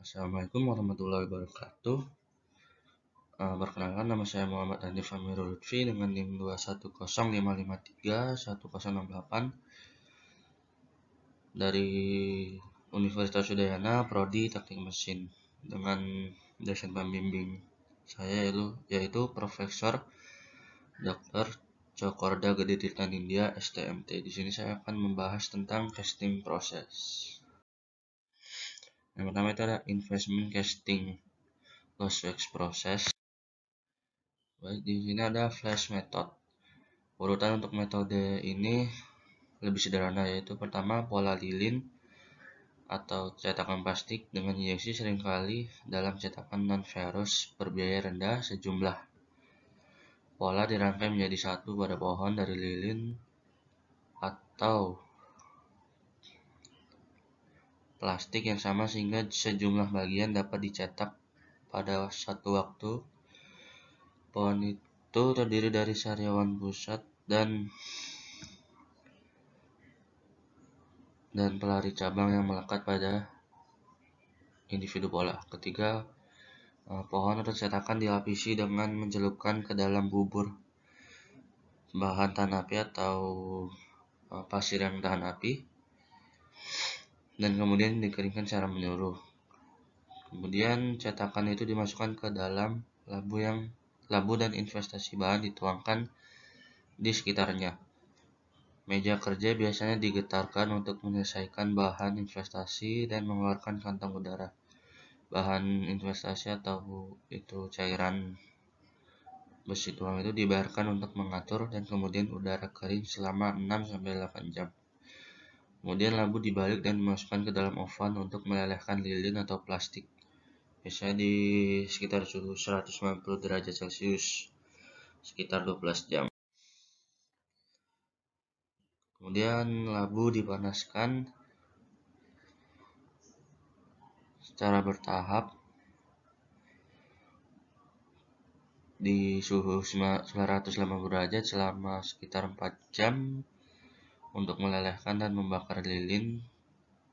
Assalamualaikum warahmatullahi wabarakatuh. Perkenalkan, nama saya Muhammad Hanif Amirul Lutfi dengan NIM 21055310668 dari Universitas Udayana, Prodi Teknik Mesin, dengan dosen pembimbing saya yaitu Profesor Dr. Cokorda Gede Tirta Nindya, STMT. Di sini saya akan membahas tentang casting proses. Yang pertama itu ada investment casting loss wax process. Baik, di sini ada flash method. Urutan untuk metode ini lebih sederhana, yaitu pertama pola lilin atau cetakan plastik dengan injeksi seringkali dalam cetakan non-ferrous berbiaya rendah sejumlah. Pola dirangkai menjadi satu pada pohon dari lilin atau plastik yang sama sehingga sejumlah bagian dapat dicetak pada satu waktu. Pohon itu terdiri dari sariawan pusat dan pelari cabang yang melekat pada individu pola. Ketiga, pohon atau cetakan dilapisi dengan mencelupkan ke dalam bubur bahan tahan api atau pasir yang tahan api, dan kemudian dikeringkan secara menyeluruh. Kemudian cetakan itu dimasukkan ke dalam labu dan investasi bahan dituangkan di sekitarnya. Meja kerja biasanya digetarkan untuk menyelesaikan bahan investasi dan mengeluarkan kantong udara. Bahan investasi atau itu cairan besi tuang itu dibiarkan untuk mengatur dan kemudian udara kering selama 6-8 jam. Kemudian labu dibalik dan dimasukkan ke dalam oven untuk melelehkan lilin atau plastik, biasanya di sekitar suhu 190 derajat Celcius sekitar 12 jam. Kemudian labu dipanaskan secara bertahap di suhu 980 derajat selama sekitar 4 jam untuk melelehkan dan membakar lilin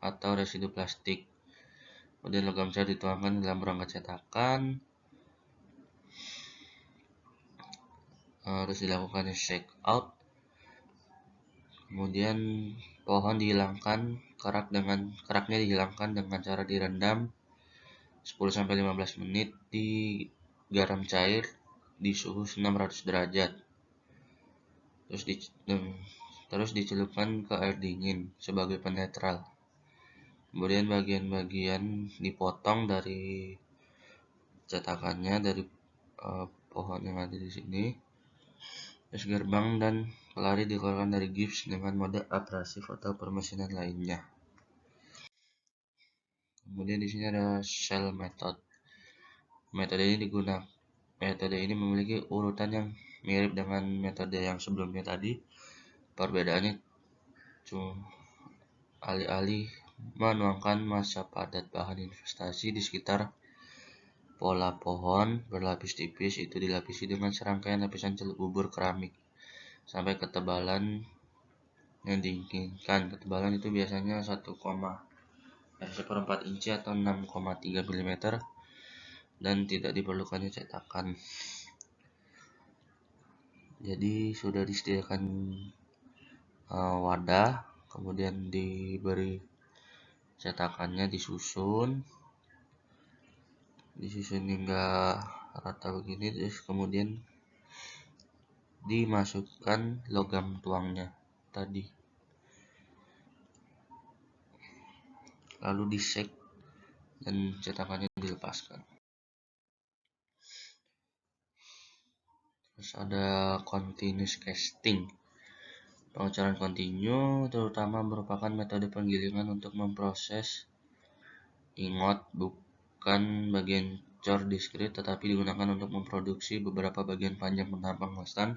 atau residu plastik. Kemudian logam cair dituangkan dalam perangkat cetakan. Harus dilakukan shake out. Kemudian pohon dihilangkan, keraknya dihilangkan dengan cara direndam 10-15 menit di garam cair di suhu 600 derajat. Terus dicelupkan ke air dingin sebagai penetral. Kemudian bagian-bagian dipotong dari cetakannya, dari pohon yang ada di sini. Terus gerbang dan pelari dikeluarkan dari gips dengan mode abrasif atau permesinan lainnya. Kemudian di sini ada shell method. Metode ini memiliki urutan yang mirip dengan metode yang sebelumnya tadi. Perbedaannya cuma alih-alih menuangkan massa padat bahan investasi di sekitar pola pohon berlapis tipis, itu dilapisi dengan serangkaian lapisan celup bubur keramik sampai ketebalan yang diinginkan. Ketebalan itu biasanya 1,4 inci atau 6,3 mm dan tidak diperlukannya cetakan. Jadi sudah disediakan wadah, kemudian diberi cetakannya, disusun hingga rata begini, terus kemudian dimasukkan logam tuangnya tadi, lalu di-shake dan cetakannya dilepaskan. Terus ada continuous casting. Pengecoran kontinu terutama merupakan metode penggilingan untuk memproses ingot, bukan bagian cor diskrit, tetapi digunakan untuk memproduksi beberapa bagian panjang penampang konstan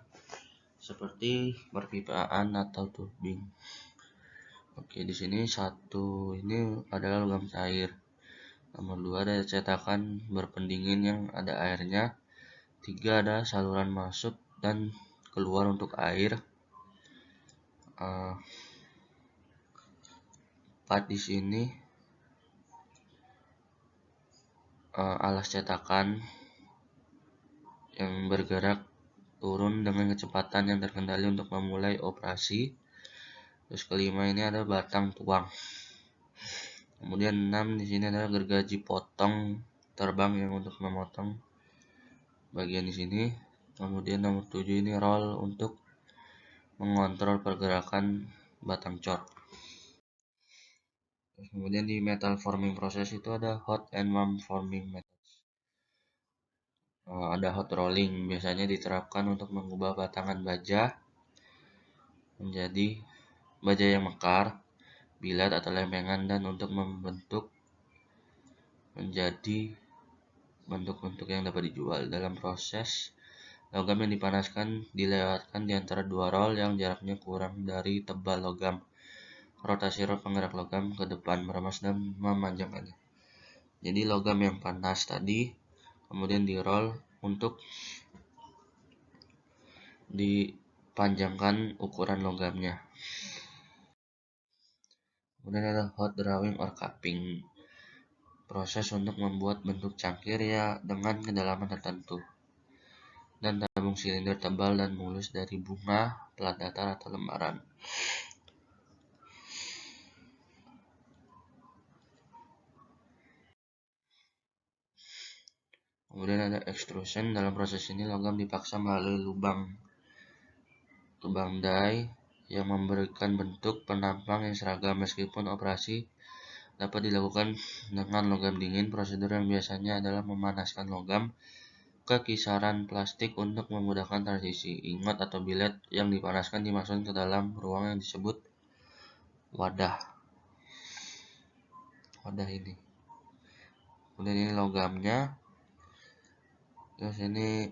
seperti perpipaan atau tubing. Oke, di sini satu ini adalah logam cair. Nomor 2 ada cetakan berpendingin yang ada airnya. 3 ada saluran masuk dan keluar untuk air. 4 di sini alas cetakan yang bergerak turun dengan kecepatan yang terkendali untuk memulai operasi. Terus kelima ini ada batang tuang. Kemudian 6 di sini adalah gergaji potong terbang yang untuk memotong bagian di sini. Kemudian nomor 7 ini roll untuk mengontrol pergerakan batang cor. Terus kemudian di metal forming proses itu ada hot and warm forming methods. Ada hot rolling, biasanya diterapkan untuk mengubah batangan baja menjadi baja yang mekar, bilat atau lempengan, dan untuk membentuk menjadi bentuk-bentuk yang dapat dijual. Dalam proses, logam yang dipanaskan dilewatkan di antara dua roll yang jaraknya kurang dari tebal logam. Rotasi roll penggerak logam ke depan, meremas dan memanjangkannya. Jadi logam yang panas tadi kemudian di roll untuk dipanjangkan ukuran logamnya. Kemudian ada hot drawing or cupping, proses untuk membuat bentuk cangkir ya dengan kedalaman tertentu, dan tabung silinder tebal dan mulus dari bunga, plat datar atau lembaran. Kemudian ada extrusion. Dalam proses ini logam dipaksa melalui lubang die yang memberikan bentuk penampang yang seragam. Meskipun operasi dapat dilakukan dengan logam dingin, prosedur yang biasanya adalah memanaskan logam ke kisaran plastik untuk memudahkan transisi. Ingot atau bilet yang dipanaskan dimasukkan ke dalam ruang yang disebut wadah ini. Kemudian ini logamnya. Terus ini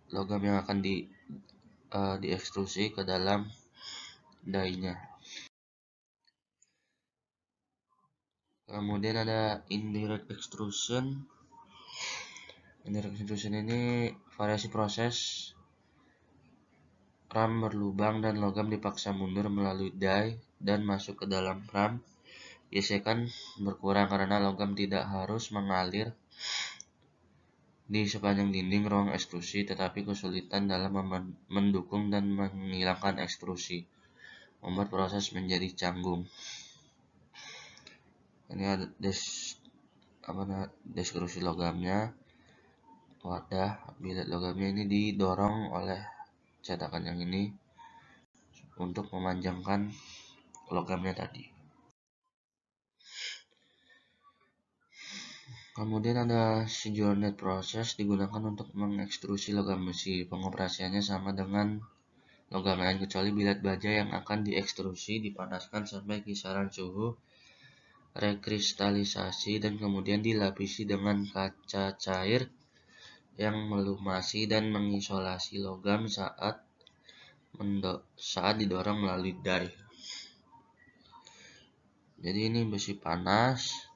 logam yang akan diekstrusi ke dalam die-nya. Kemudian ada indirect extrusion. Indirect extrusion ini variasi proses ram berlubang dan logam dipaksa mundur melalui die dan masuk ke dalam ram. Gesekan berkurang karena logam tidak harus mengalir di sepanjang dinding ruang ekstrusi, tetapi kesulitan dalam mendukung dan menghilangkan ekstrusi membuat proses menjadi canggung. Ini ada deskripsi logamnya. Wadah bilet logamnya ini didorong oleh cetakan yang ini untuk memanjangkan logamnya tadi. Kemudian ada journey proses, digunakan untuk mengekstrusi logam besi. Pengoperasiannya sama dengan logam lain kecuali bilet baja yang akan diekstrusi dipanaskan sampai kisaran suhu rekristalisasi dan kemudian dilapisi dengan kaca cair yang melumasi dan mengisolasi logam saat didorong melalui die. Jadi ini besi panas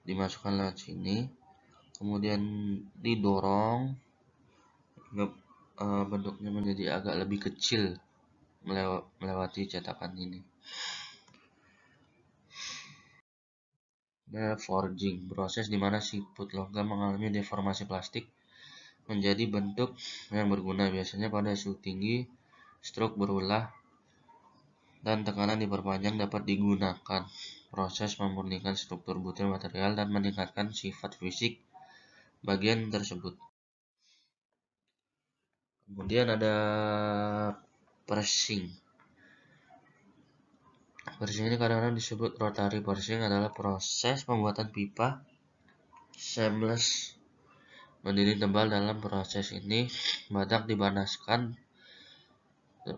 dimasukkan lewat sini, kemudian didorong bentuknya menjadi agak lebih kecil melewati cetakan ini. Forging, proses di mana siput logam mengalami deformasi plastik menjadi bentuk yang berguna, biasanya pada suhu tinggi, stroke berulah, dan tekanan diperpanjang dapat digunakan. Proses memurnikan struktur butir material dan meningkatkan sifat fisik bagian tersebut. Kemudian ada persing. Persing ini kadang-kadang disebut rotary persing, adalah proses pembuatan pipa seamless berdinding tebal. Dalam proses ini batak dipanaskan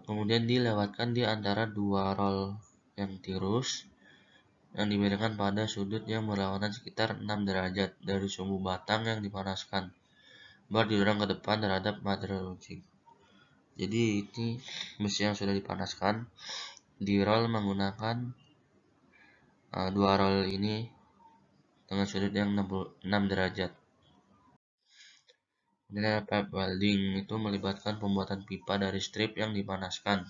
kemudian dilewatkan di antara dua roll yang tirus yang dimiringkan pada sudut yang berlawanan sekitar 6 derajat dari sumbu batang yang dipanaskan. Bar didorong ke depan terhadap material runcing. Jadi ini besi yang sudah dipanaskan di roll menggunakan dua roll ini dengan sudut yang 6 derajat. Kemudian pipe welding, itu melibatkan pembuatan pipa dari strip yang dipanaskan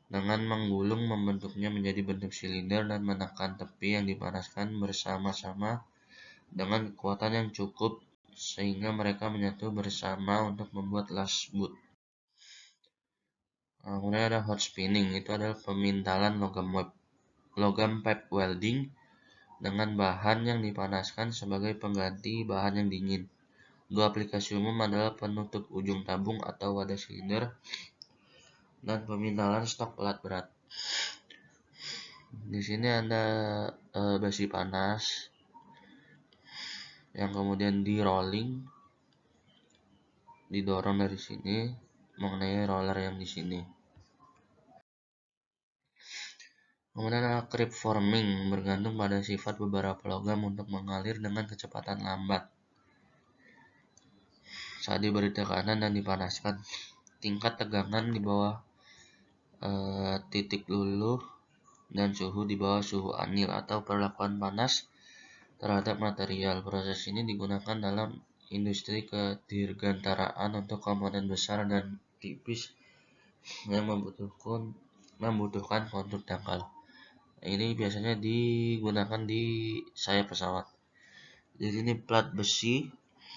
dengan menggulung membentuknya menjadi bentuk silinder dan menekan tepi yang dipanaskan bersama-sama dengan kekuatan yang cukup sehingga mereka menyatu bersama untuk membuat last boot. Kemudian ada hot spinning, itu adalah pemintalan logam pipe welding dengan bahan yang dipanaskan sebagai pengganti bahan yang dingin. Dua aplikasi umum adalah penutup ujung tabung atau wadah silinder dan pemintalan stok pelat berat. Di sini ada besi panas yang kemudian di rolling, didorong dari sini mengenai roller yang di sini. Kemudian ada creep forming, bergantung pada sifat beberapa logam untuk mengalir dengan kecepatan lambat saat diberi tekanan dan dipanaskan. Tingkat tegangan di bawah titik luluh dan suhu di bawah suhu anil atau perlakuan panas terhadap material. Proses ini digunakan dalam industri kedirgantaraan untuk komponen besar dan tipis yang membutuhkan kontur dangkal. Ini biasanya digunakan di sayap pesawat. Jadi ini plat besi,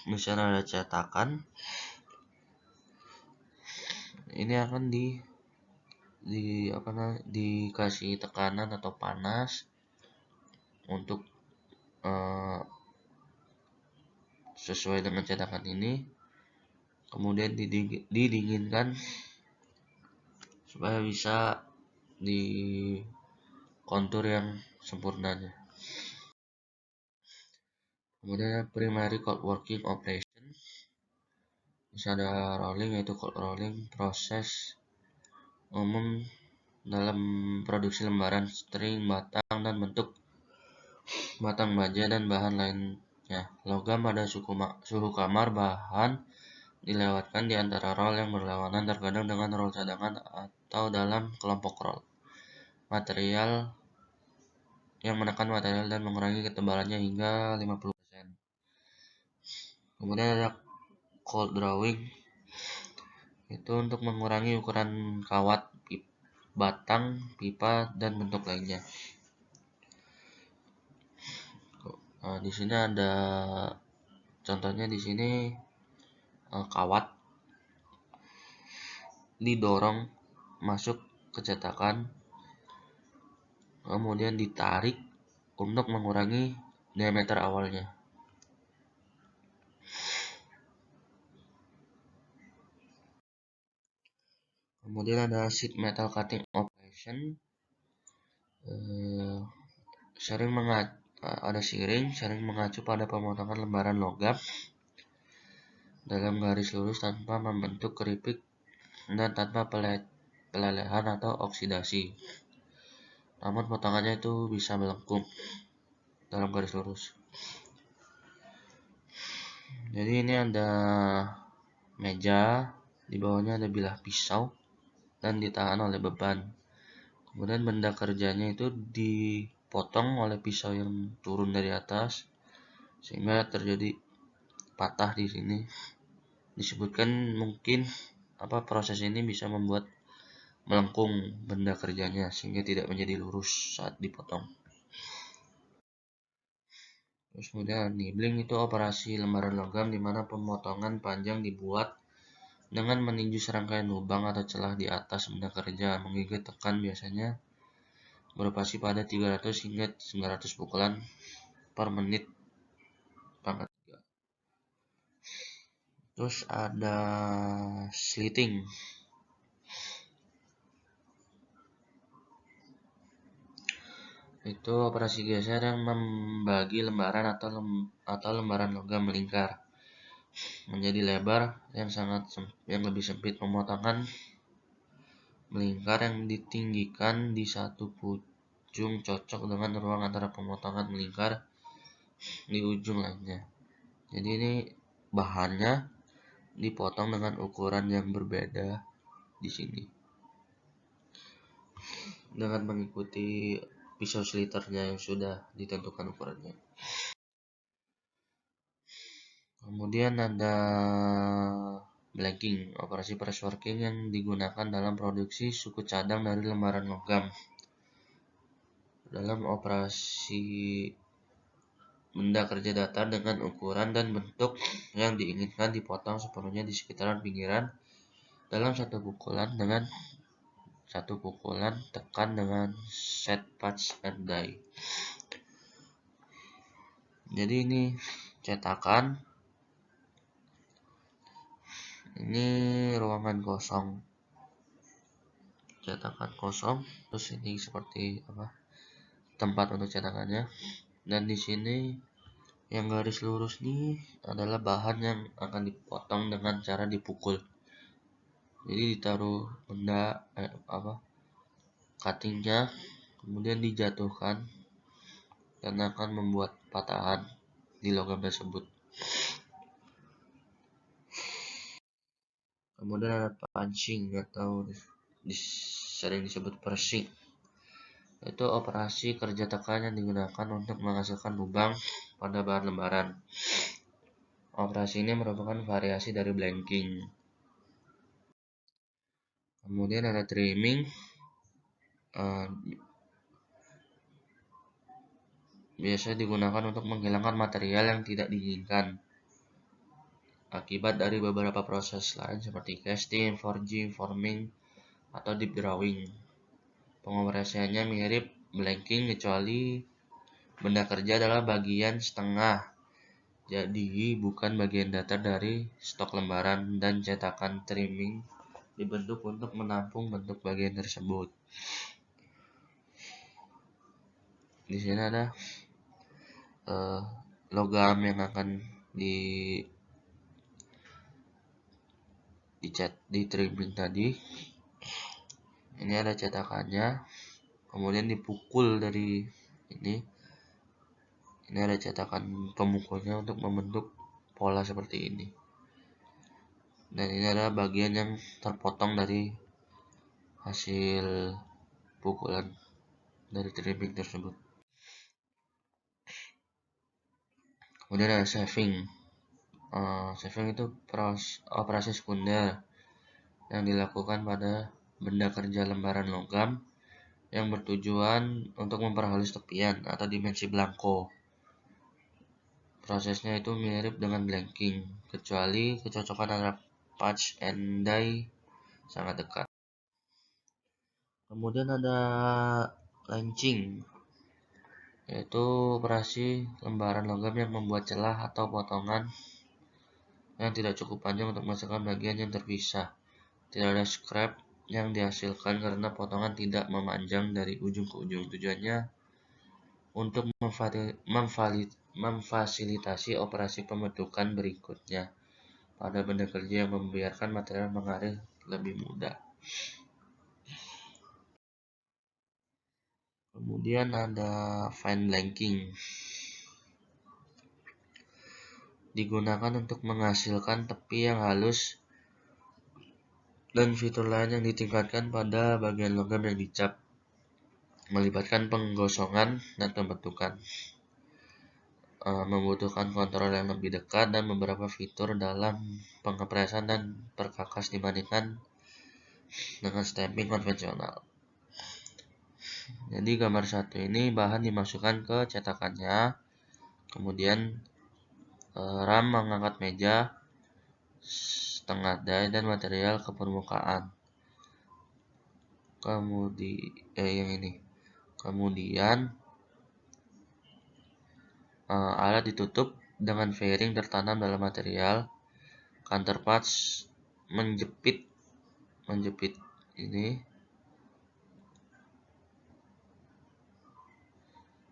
misalnya ada cetakan, ini akan dikasih tekanan atau panas untuk sesuai dengan cetakan ini, kemudian didinginkan supaya bisa di kontur yang sempurnanya. Kemudian primary cold working operation, bisa ada rolling, yaitu cold rolling, proses umum dalam produksi lembaran string, batang, dan bentuk batang baja dan bahan lainnya. Logam pada suhu kamar, bahan dilewatkan di antara roll yang berlawanan, terkadang dengan roll cadangan atau dalam kelompok roll. Material yang menekan material dan mengurangi ketebalannya hingga 50%. Kemudian ada cold drawing, itu untuk mengurangi ukuran kawat, batang, pipa, dan bentuk lainnya. Di sini ada contohnya, di sini kawat didorong masuk ke cetakan, kemudian ditarik untuk mengurangi diameter awalnya. Kemudian ada sheet metal cutting operation, sering mengacu pada pemotongan lembaran logam dalam garis lurus tanpa membentuk keripik dan tanpa pelelehan atau oksidasi. Namun potongannya itu bisa melengkung dalam garis lurus. Jadi ini ada meja, di bawahnya ada bilah pisau dan ditahan oleh beban. Kemudian benda kerjanya itu dipotong oleh pisau yang turun dari atas sehingga terjadi patah di sini. Disebutkan mungkin proses ini bisa membuat melengkung benda kerjanya sehingga tidak menjadi lurus saat dipotong. Terus kemudian nibbling, itu operasi lembaran logam di mana pemotongan panjang dibuat dengan meninju serangkaian lubang atau celah di atas benda kerja. Menggigit tekan biasanya beroperasi pada 300 hingga 900 pukulan per menit pangkat 3. Terus ada slitting. Itu operasi geser yang membagi lembaran atau lembaran logam melingkar menjadi lebar yang lebih sempit. Pemotongan melingkar yang ditinggikan di satu ujung cocok dengan ruang antara pemotongan melingkar di ujung lainnya. Jadi ini bahannya dipotong dengan ukuran yang berbeda di sini dengan mengikuti pisau sliternya yang sudah ditentukan ukurannya. Kemudian ada blanking, operasi press working yang digunakan dalam produksi suku cadang dari lembaran logam. Dalam operasi benda kerja datar dengan ukuran dan bentuk yang diinginkan dipotong sepenuhnya di sekitaran pinggiran dalam satu pukulan tekan dengan set patch and die. Jadi ini cetakan, ini ruangan kosong, cetakan kosong, terus ini seperti tempat untuk cetakannya, dan di sini yang garis lurus ini adalah bahan yang akan dipotong dengan cara dipukul. Jadi ditaruh benda cuttingnya, kemudian dijatuhkan dan akan membuat patahan di logam tersebut. Kemudian ada punching atau sering disebut pressing. Itu operasi kerja tekan yang digunakan untuk menghasilkan lubang pada bahan lembaran. Operasi ini merupakan variasi dari blanking. Kemudian ada trimming. Biasa digunakan untuk menghilangkan material yang tidak diinginkan akibat dari beberapa proses lain seperti casting, forging, forming, atau deep drawing. Pengoperasiannya mirip blanking kecuali benda kerja adalah bagian setengah, jadi bukan bagian datar dari stok lembaran, dan cetakan trimming dibentuk untuk menampung bentuk bagian tersebut. Di sini ada logam yang akan di trimming tadi. Ini ada cetakannya, kemudian dipukul dari ini. Ini ada cetakan pemukulnya untuk membentuk pola seperti ini. Dan ini adalah bagian yang terpotong dari hasil pukulan dari trimming tersebut. Kemudian ada shaving. Shaving itu operasi sekunder yang dilakukan pada benda kerja lembaran logam yang bertujuan untuk memperhalus tepian atau dimensi blanko. Prosesnya itu mirip dengan blanking, kecuali kecocokan antara patch and die sangat dekat. Kemudian ada launching, yaitu operasi lembaran logam yang membuat celah atau potongan yang tidak cukup panjang untuk menghasilkan bagian yang terpisah. Tidak ada scrap yang dihasilkan karena potongan tidak memanjang dari ujung ke ujung. Tujuannya untuk memfasilitasi operasi pembentukan berikutnya pada benda kerja yang membiarkan material mengalir lebih mudah. Kemudian ada fine blanking, digunakan untuk menghasilkan tepi yang halus dan fitur lain yang ditingkatkan pada bagian logam yang dicap, melibatkan penggosongan dan pembentukan, membutuhkan kontrol yang lebih dekat dan beberapa fitur dalam pengepresan dan perkakas dibandingkan dengan stamping konvensional. Jadi gambar satu ini bahan dimasukkan ke cetakannya, kemudian ram mengangkat meja setengah die dan material ke permukaan. Kemudian alat ditutup dengan fairing tertanam dalam material. Counterparts menjepit ini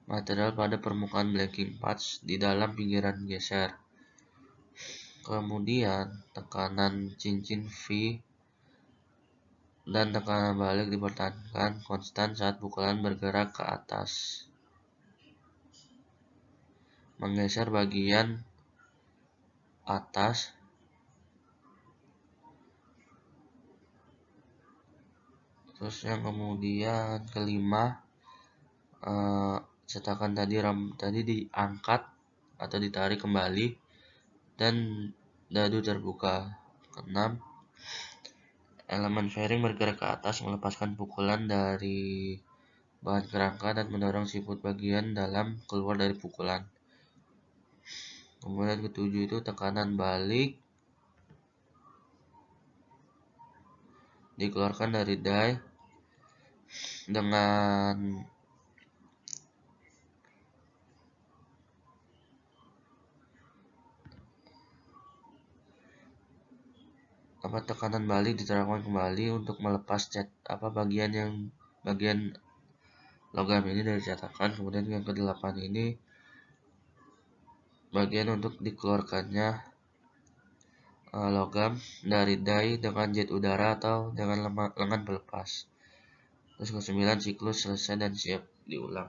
material pada permukaan blanking patch di dalam pinggiran geser. Kemudian tekanan cincin V dan tekanan balik dipertahankan konstan saat pukulan bergerak ke atas, menggeser bagian atas terus yang kemudian kelima, cetakan tadi diangkat atau ditarik kembali dan dadu terbuka. Keenam, elemen fairing bergerak ke atas melepaskan pukulan dari bahan kerangka dan mendorong siput bagian dalam keluar dari pukulan. Kemudian ketujuh itu tekanan balik dikeluarkan dari die dengan tekanan balik diterapkan kembali untuk melepas bagian logam ini dari cetakan. Kemudian yang ke-8 ini bagian untuk dikeluarkannya logam dari die dengan jet udara atau dengan lengan pelepas. Terus ke-9 siklus selesai dan siap diulang.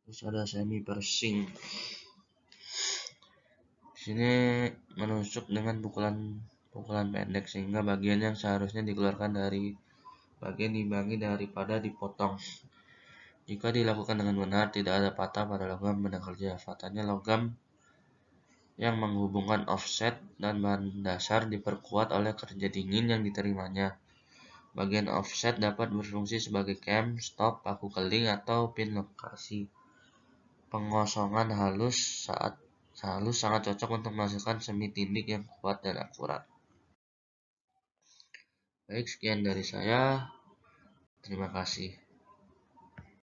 Terus ada semi persing. Sini menusuk dengan pukulan pendek sehingga bagian yang seharusnya dikeluarkan dari bagian diimbangi daripada dipotong. Jika dilakukan dengan benar, tidak ada patah pada logam benda kerja. Faktanya logam yang menghubungkan offset dan bahan dasar diperkuat oleh kerja dingin yang diterimanya. Bagian offset dapat berfungsi sebagai cam, stop, paku keling, atau pin lokasi. Pengosongan halus sangat cocok untuk menghasilkan semi tindik yang kuat dan akurat. Baik, sekian dari saya. Terima kasih.